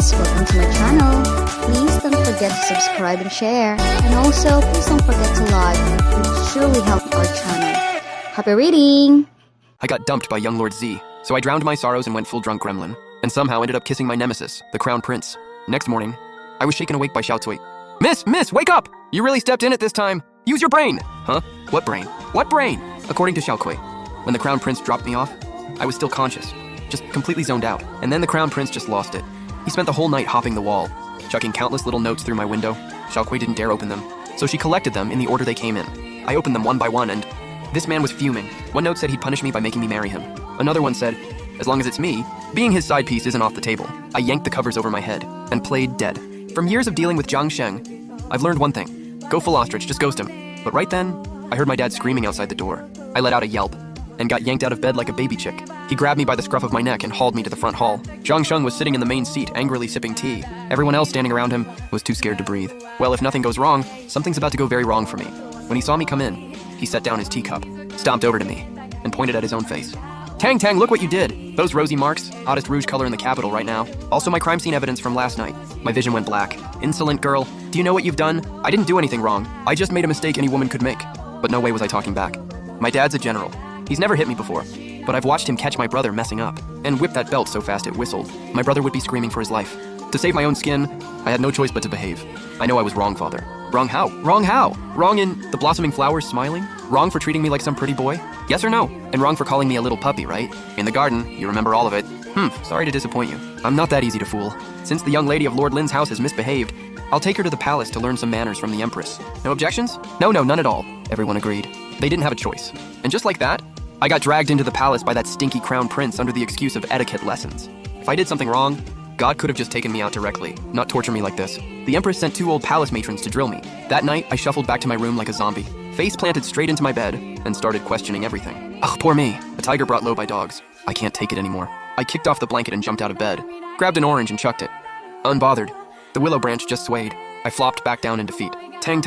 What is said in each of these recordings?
guys, welcome to my channel. Please don't forget to subscribe and share. And also, please don't forget to like. It would surely help our channel. Happy reading! I got dumped by young Lord Z, so I drowned my sorrows and went full drunk gremlin, and somehow ended up kissing my nemesis, the crown prince. Next morning, I was shaken awake by Xiaocui. Miss, wake up! You really stepped in it this time. Use your brain! Huh? What brain? What brain? According to Xiaocui, when the crown prince dropped me off, I was still conscious, just completely zoned out. And then the crown prince just lost it. He spent the whole night hopping the wall, chucking countless little notes through my window. Xiaocui didn't dare open them, so she collected them in the order they came in. I opened them one by one, and this man was fuming. One note said he'd punish me by making me marry him. Another one said, as long as it's me, being his side piece isn't off the table. I yanked the covers over my head and played dead. From years of dealing with Zhang Sheng, I've learned one thing. Go full ostrich, just ghost him. But right then, I heard my dad screaming outside the door. I let out a yelp and got yanked out of bed like a baby chick. He grabbed me by the scruff of my neck and hauled me to the front hall. Zhang Sheng was sitting in the main seat, angrily sipping tea. Everyone else standing around him was too scared to breathe. Well, if nothing goes wrong, something's about to go very wrong for me. When he saw me come in, he set down his teacup, stomped over to me, and pointed at his own face. Tang, look what you did! Those rosy marks, hottest rouge color in the capital right now. Also my crime scene evidence from last night. My vision went black. Insolent girl, do you know what you've done? I didn't do anything wrong. I just made a mistake any woman could make. But no way was I talking back. My dad's a general. He's never hit me before, but I've watched him catch my brother messing up and whip that belt so fast it whistled. My brother would be screaming for his life. To save my own skin, I had no choice but to behave. I know I was wrong, father. Wrong how? Wrong how? Wrong in the blossoming flowers smiling? Wrong for treating me like some pretty boy? Yes or no? And wrong for calling me a little puppy, right? In the garden, you remember all of it. Sorry to disappoint you. I'm not that easy to fool. Since the young lady of Lord Lin's house has misbehaved, I'll take her to the palace to learn some manners from the Empress. No objections? No, none at all. Everyone agreed. They didn't have a choice. And just like that, I got dragged into the palace by that stinky crown prince under the excuse of etiquette lessons. If I did something wrong, God could have just taken me out directly, not torture me like this. The Empress sent 2 old palace matrons to drill me. That night, I shuffled back to my room like a zombie, face planted straight into my bed, and started questioning everything. Ugh, poor me. A tiger brought low by dogs. I can't take it anymore. I kicked off the blanket and jumped out of bed, grabbed an orange and chucked it. Unbothered. The willow branch just swayed. I flopped back down in defeat. Tang,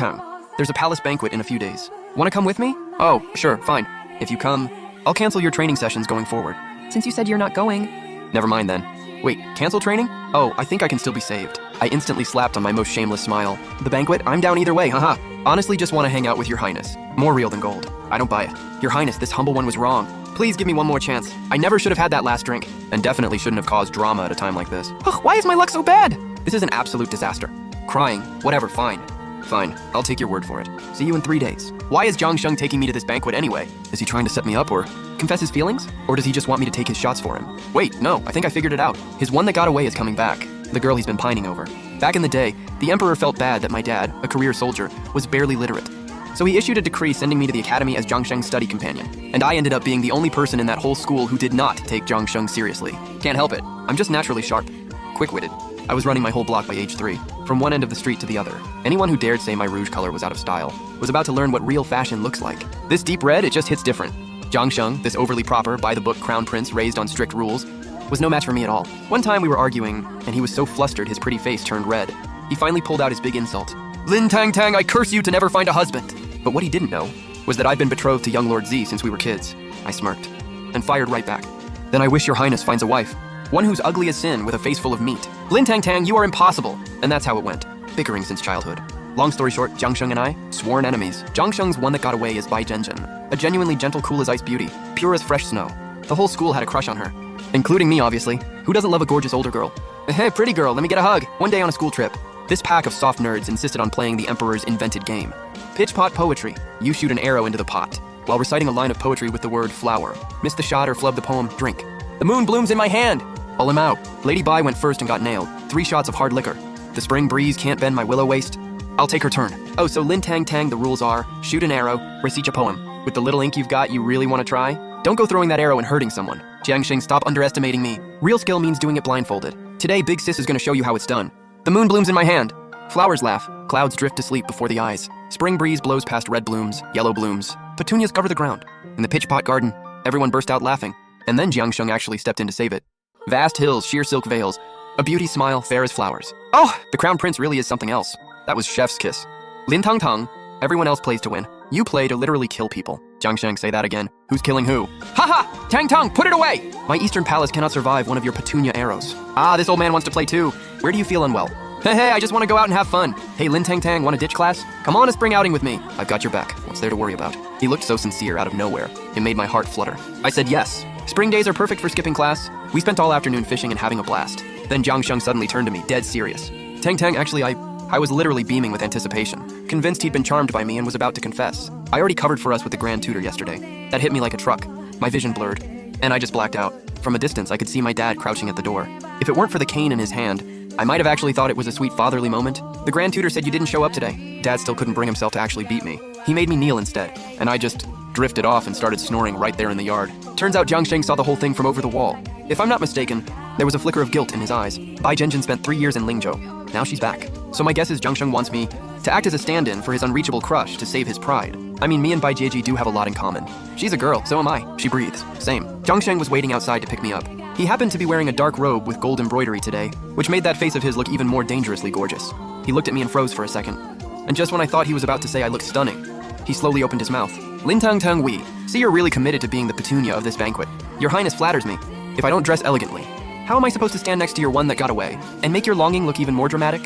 there's a palace banquet in a few days. Wanna come with me? Oh, sure, fine. If you come, I'll cancel your training sessions going forward. Since you said you're not going. Never mind then. Wait, cancel training? Oh, I think I can still be saved. I instantly slapped on my most shameless smile. The banquet? I'm down either way, haha. Honestly, just want to hang out with your highness. More real than gold. I don't buy it. Your highness, this humble one was wrong. Please give me one more chance. I never should have had that last drink, and definitely shouldn't have caused drama at a time like this. Ugh, why is my luck so bad? This is an absolute disaster. Crying, whatever, fine. Fine, I'll take your word for it. See you in 3 days. Why is Zhang Sheng taking me to this banquet anyway? Is he trying to set me up or confess his feelings? Or does he just want me to take his shots for him? Wait, no, I think I figured it out. His one that got away is coming back. The girl he's been pining over. Back in the day, the emperor felt bad that my dad, a career soldier, was barely literate. So he issued a decree sending me to the academy as Zhang Sheng's study companion. And I ended up being the only person in that whole school who did not take Zhang Sheng seriously. Can't help it. I'm just naturally sharp. Quick-witted. I was running my whole block by age 3, from one end of the street to the other. Anyone who dared say my rouge color was out of style was about to learn what real fashion looks like. This deep red, it just hits different. Zhang Sheng, this overly proper, by-the-book crown prince raised on strict rules, was no match for me at all. One time we were arguing, and he was so flustered his pretty face turned red. He finally pulled out his big insult. Lin Tang, I curse you to never find a husband. But what he didn't know was that I'd been betrothed to young Lord Z since we were kids. I smirked, and fired right back. Then I wish your highness finds a wife. One who's ugly as sin with a face full of meat. Lin Tang, you are impossible. And that's how it went. Bickering since childhood. Long story short, Zhang Sheng and I, sworn enemies. Zhang Sheng's one that got away is Bai Zhenzhen, a genuinely gentle, cool as ice beauty, pure as fresh snow. The whole school had a crush on her. Including me, obviously. Who doesn't love a gorgeous older girl? Hey, pretty girl, let me get a hug. One day on a school trip. This pack of soft nerds insisted on playing the emperor's invented game. Pitch pot poetry. You shoot an arrow into the pot, while reciting a line of poetry with the word flower. Miss the shot or flub the poem, drink. The moon blooms in my hand. Pull him out. Lady Bai went first and got nailed. 3 shots of hard liquor. The spring breeze can't bend my willow waist. I'll take her turn. Oh, so Lin Tang, the rules are, shoot an arrow, recite a poem. With the little ink you've got, you really want to try? Don't go throwing that arrow and hurting someone. Jiang Xing, stop underestimating me. Real skill means doing it blindfolded. Today, Big Sis is going to show you how it's done. The moon blooms in my hand. Flowers laugh. Clouds drift to sleep before the eyes. Spring breeze blows past red blooms, yellow blooms. Petunias cover the ground. In the pitch pot garden, everyone burst out laughing. And then Jiang Sheng actually stepped in to save it. Vast hills, sheer silk veils. A beauty smile, fair as flowers. Oh, the crown prince really is something else. That was chef's kiss. Lin Tang, everyone else plays to win. You play to literally kill people. Zhang Sheng, say that again. Who's killing who? Haha! Tang, put it away! My eastern palace cannot survive one of your petunia arrows. Ah, this old man wants to play too. Where do you feel unwell? Hey, I just want to go out and have fun. Hey, Lin Tang Tang, want to ditch class? Come on a spring outing with me. I've got your back. What's there to worry about? He looked so sincere out of nowhere. It made my heart flutter. I said yes. Spring days are perfect for skipping class. We spent all afternoon fishing and having a blast. Then Jiang Sheng suddenly turned to me, dead serious. Tang Tang, actually, I was literally beaming with anticipation, convinced he'd been charmed by me and was about to confess. I already covered for us with the grand tutor yesterday. That hit me like a truck. My vision blurred, and I just blacked out. From a distance, I could see my dad crouching at the door. If it weren't for the cane in his hand, I might have actually thought it was a sweet fatherly moment. The grand tutor said you didn't show up today. Dad still couldn't bring himself to actually beat me. He made me kneel instead, and I just drifted off and started snoring right there in the yard. Turns out Jiang Sheng saw the whole thing from over the wall. If I'm not mistaken, there was a flicker of guilt in his eyes. Bai Zhenjin spent 3 years in Lingzhou. Now she's back. So my guess is Jiang Sheng wants me to act as a stand-in for his unreachable crush to save his pride. I mean, me and Bai Jieji do have a lot in common. She's a girl, so am I. She breathes. Same. Jiang Sheng was waiting outside to pick me up. He happened to be wearing a dark robe with gold embroidery today, which made that face of his look even more dangerously gorgeous. He looked at me and froze for a second. And just when I thought he was about to say I looked stunning, he slowly opened his mouth. Lin Tang Tang Wei, see, you're really committed to being the petunia of this banquet. Your Highness flatters me. If I don't dress elegantly, how am I supposed to stand next to your one that got away and make your longing look even more dramatic?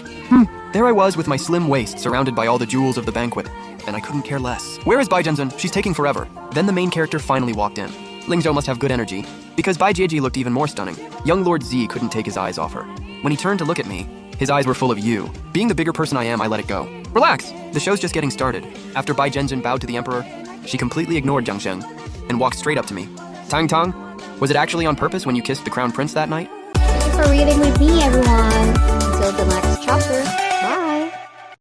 There I was with my slim waist surrounded by all the jewels of the banquet, and I couldn't care less. Where is Bai Zhenjin? She's taking forever. Then the main character finally walked in. Lingzhou must have good energy, because Bai Jieji looked even more stunning. Young Lord Z couldn't take his eyes off her. When he turned to look at me, his eyes were full of you. Being the bigger person I am, I let it go. Relax! The show's just getting started. After Bai Zhenjin bowed to the emperor, she completely ignored Jiang Sheng and walked straight up to me. Tang Tang, was it actually on purpose when you kissed the crown prince that night? Thank you for reading with me, everyone. Until the next chapter.